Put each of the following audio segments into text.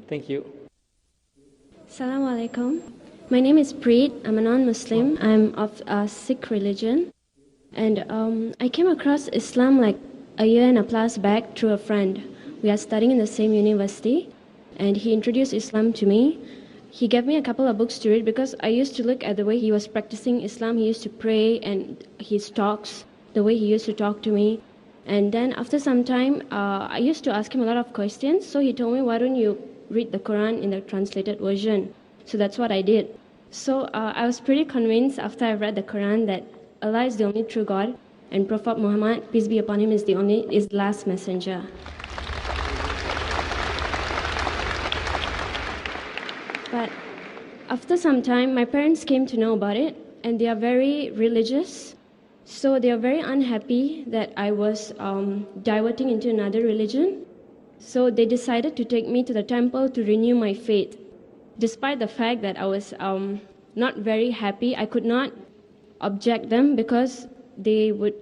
Thank you. Assalamu alaikum. My name is Preet. I'm a non-Muslim. I'm of Sikh religion. And I came across Islam like a year and a plus back through a friend. We are studying in the same university, and he introduced Islam to me. He gave me a couple of books to read because I used to look at the way he was practicing Islam. He used to pray and his talks, the way he used to talk to me. And then after some time, I used to ask him a lot of questions. So he told me, why don't you read the Quran in the translated version? So that's what I did. So I was pretty convinced after I read the Quran that Allah is the only true God and Prophet Muhammad, peace be upon him, is the last messenger. But after some time, my parents came to know about it, and they are very religious. So they are very unhappy that I was diverting into another religion. So they decided to take me to the temple to renew my faith. Despite the fact that I was not very happy, I could not object them because they would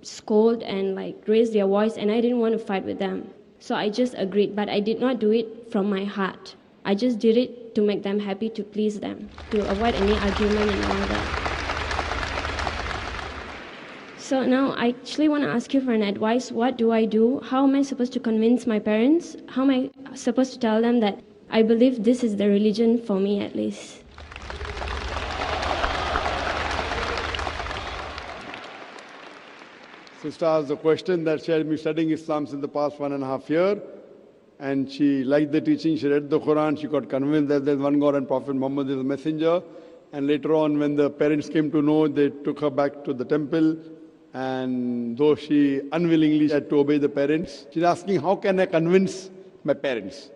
scold and like raise their voice, and I didn't want to fight with them. So I just agreed, but I did not do it from my heart. I just did it to make them happy, to please them, to avoid any argument and all that. So now I actually want to ask you for an advice. What do I do? How am I supposed to convince my parents? How am I supposed to tell them that I believe this is the religion for me at least? Sister asked the question that she had been studying Islam since the past 1.5 years, and she liked the teaching. She read the Quran. She got convinced that there's one God and Prophet Muhammad is a messenger. And later on, when the parents came to know, they took her back to the temple. And though she unwillingly had to obey the parents, she's asking, how can I convince my parents?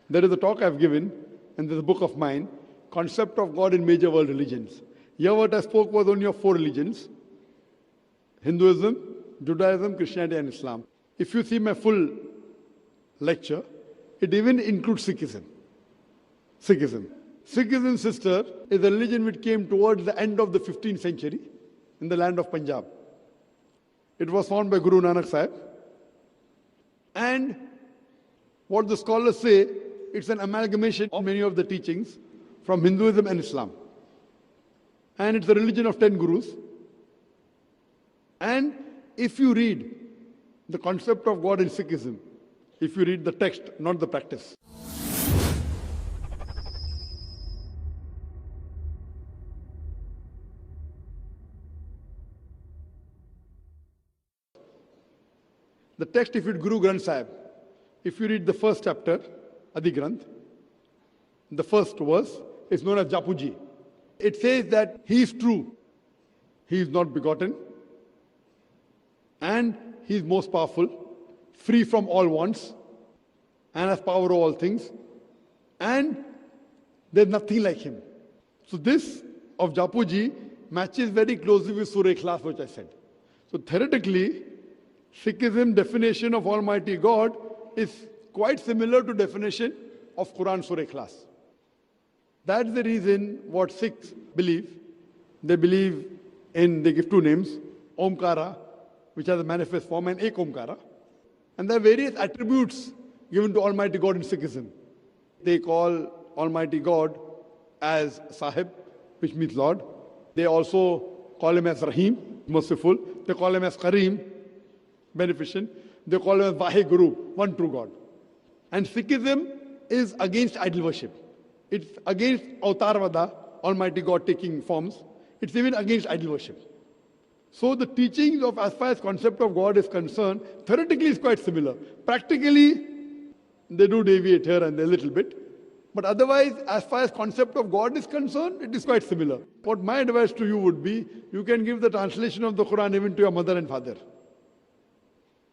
There is a talk I've given, and there's a book of mine, Concept of God in Major World Religions. Here what I spoke was only of 4 religions: Hinduism, Judaism, Christianity, and Islam. If you see my full lecture, it even includes Sikhism. Sikhism, sister, is a religion which came towards the end of the 15th century in the land of Punjab. It was founded by Guru Nanak Sahib. And what the scholars say, it's an amalgamation of many of the teachings from Hinduism and Islam. And it's a religion of 10 gurus. And if you read the concept of God in Sikhism, if you read the text, not the practice, the text, if you read Guru Granth Sahib, if you read the first chapter, Adi Granth, the first verse is known as Japuji. It says that He is true, He is not begotten, and He is most powerful, free from all wants, and has power over all things, and there's nothing like Him. So this of Japuji matches very closely with Surah Ikhlas, which I said. So theoretically, Sikhism definition of Almighty God is quite similar to definition of Quran Surah Ikhlas. That's the reason what Sikhs believe. They believe in, they give 2 names, Omkara, which has a manifest form, and Ek Omkara. And there are various attributes given to Almighty God in Sikhism. They call Almighty God as Sahib, which means Lord. They also call Him as Rahim, merciful. They call Him as Kareem, beneficent. They call Him as Vaheguru, one true God. And Sikhism is against idol worship. It's against Avatarvada, Almighty God taking forms. It's even against idol worship. So the teachings of, as far as concept of God is concerned, theoretically is quite similar. Practically, they do deviate here and there a little bit. But otherwise, as far as concept of God is concerned, it is quite similar. What my advice to you would be, you can give the translation of the Quran even to your mother and father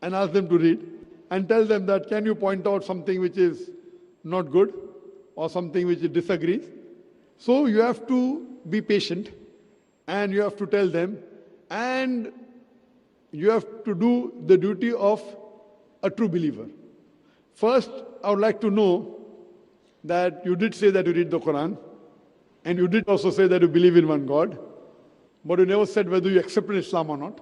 and ask them to read and tell them that, can you point out something which is not good or something which disagrees? So you have to be patient and you have to tell them, and you have to do the duty of a true believer. First, I would like to know that you did say that you read the Quran, and you did also say that you believe in one God, but you never said whether you accepted Islam or not.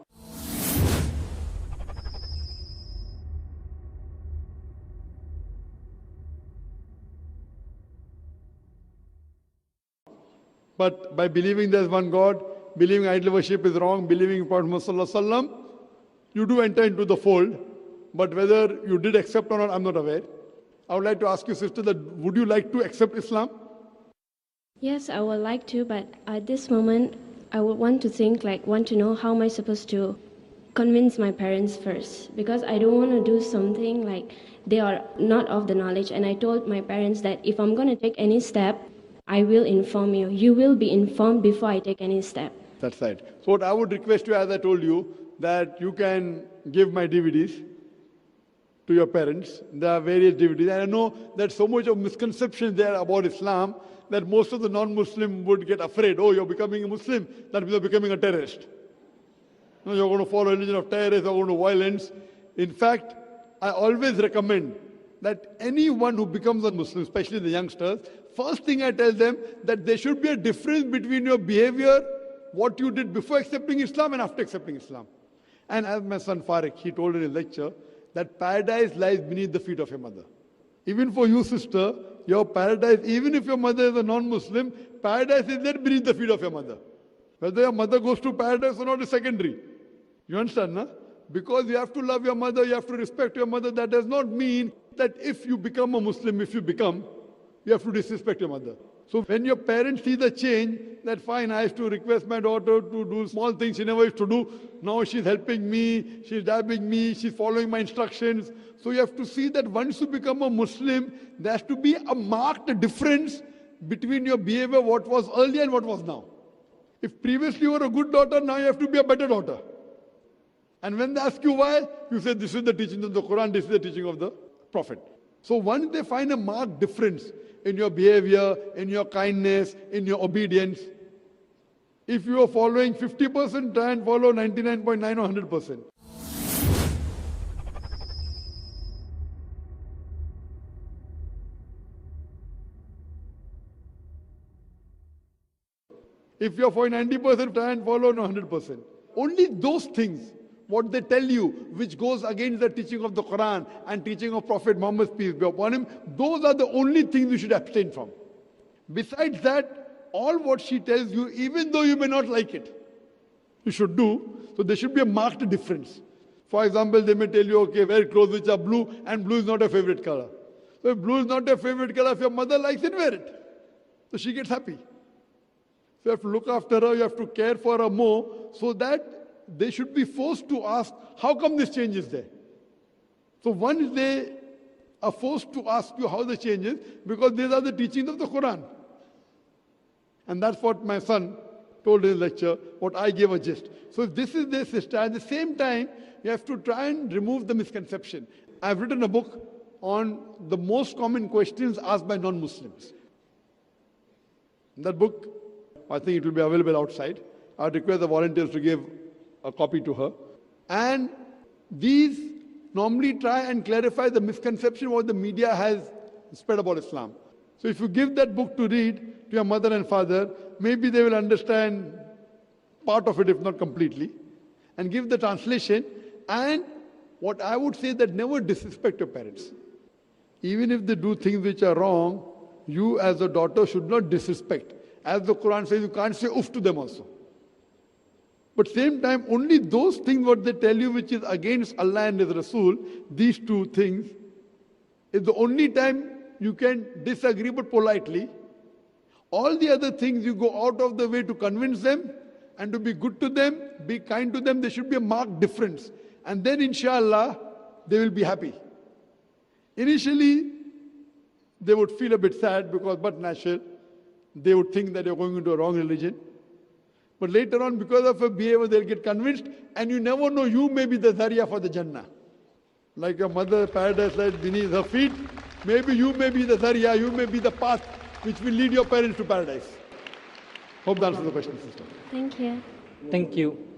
But by believing there's one God, believing idol worship is wrong, believing Prophet Muhammad Sallallahu Alaihi Wasallam, you do enter into the fold. But whether you did accept or not, I'm not aware. I would like to ask you, sister, that would you like to accept Islam? Yes, I would like to, but at this moment, I would want to know how am I supposed to convince my parents first, because I don't want to do something like they are not of the knowledge. And I told my parents that if I'm going to take any step, I will inform you. You will be informed before I take any step. That's right. So what I would request you, as I told you, that you can give my DVDs to your parents. There are various DVDs. And I know that so much of misconception there about Islam that most of the non-Muslim would get afraid. Oh, you're becoming a Muslim, that means you're becoming a terrorist. No, you're going to follow a religion of terrorists, you're going to violence. In fact, I always recommend that anyone who becomes a Muslim, especially the youngsters, first thing I tell them that there should be a difference between your behavior, what you did before accepting Islam and after accepting Islam. And as my son Farooq, he told in his lecture that paradise lies beneath the feet of your mother. Even for you, sister, your paradise, even if your mother is a non-Muslim, paradise is there beneath the feet of your mother. Whether your mother goes to paradise or not is secondary. You understand, no? Because you have to love your mother, you have to respect your mother. That does not mean that if you become a Muslim, you have to disrespect your mother. So when your parents see the change, that fine, I have to request my daughter to do small things she never used to do. Now she's helping me, she's dabbing me, she's following my instructions. So you have to see that once you become a Muslim, there has to be a marked difference between your behavior, what was earlier and what was now. If previously you were a good daughter, now you have to be a better daughter. And when they ask you why, you say this is the teaching of the Quran, this is the teaching of the Prophet. So once they find a marked difference in your behavior, in your kindness, in your obedience, if you are following 50%, try and follow 99.9 or 100%. If you are following 90%, try and follow 100%. Only those things, what they tell you, which goes against the teaching of the Quran and teaching of Prophet Muhammad, peace be upon him, those are the only things you should abstain from. Besides that, all what she tells you, even though you may not like it, you should do. So there should be a marked difference. For example, they may tell you, okay, wear clothes which are blue, and blue is not a favorite color. So if blue is not a favorite color, if your mother likes it, wear it. So she gets happy. So you have to look after her, you have to care for her more, so that they should be forced to ask, how come this change is there? So once they are forced to ask you how the change is, because these are the teachings of the Quran. And that's what my son told in his lecture, what I gave a gist. So if this is their sister, at the same time, you have to try and remove the misconception. I've written a book on the most common questions asked by non-Muslims. In that book, I think it will be available outside. I would request the volunteers to give a copy to her. And these normally try and clarify the misconception what the media has spread about Islam. So if you give that book to read to your mother and father, maybe they will understand part of it, if not completely, and give the translation. And what I would say that never disrespect your parents. Even if they do things which are wrong, you as a daughter should not disrespect. As the Quran says, you can't say oof to them also. But same time, only those things what they tell you which is against Allah and His Rasul, these two things, is the only time you can disagree but politely. All the other things you go out of the way to convince them and to be good to them, be kind to them. There should be a marked difference. And then inshallah, they will be happy. Initially, they would feel a bit sad because, but natural, they would think that you're going into a wrong religion. But later on, because of a behavior, they'll get convinced, and you never know, you may be the Zariya for the Jannah. Like your mother, paradise lies beneath her feet, maybe you may be the Zariya, you may be the path which will lead your parents to paradise. Hope that answers the question, sister. Thank you. Thank you.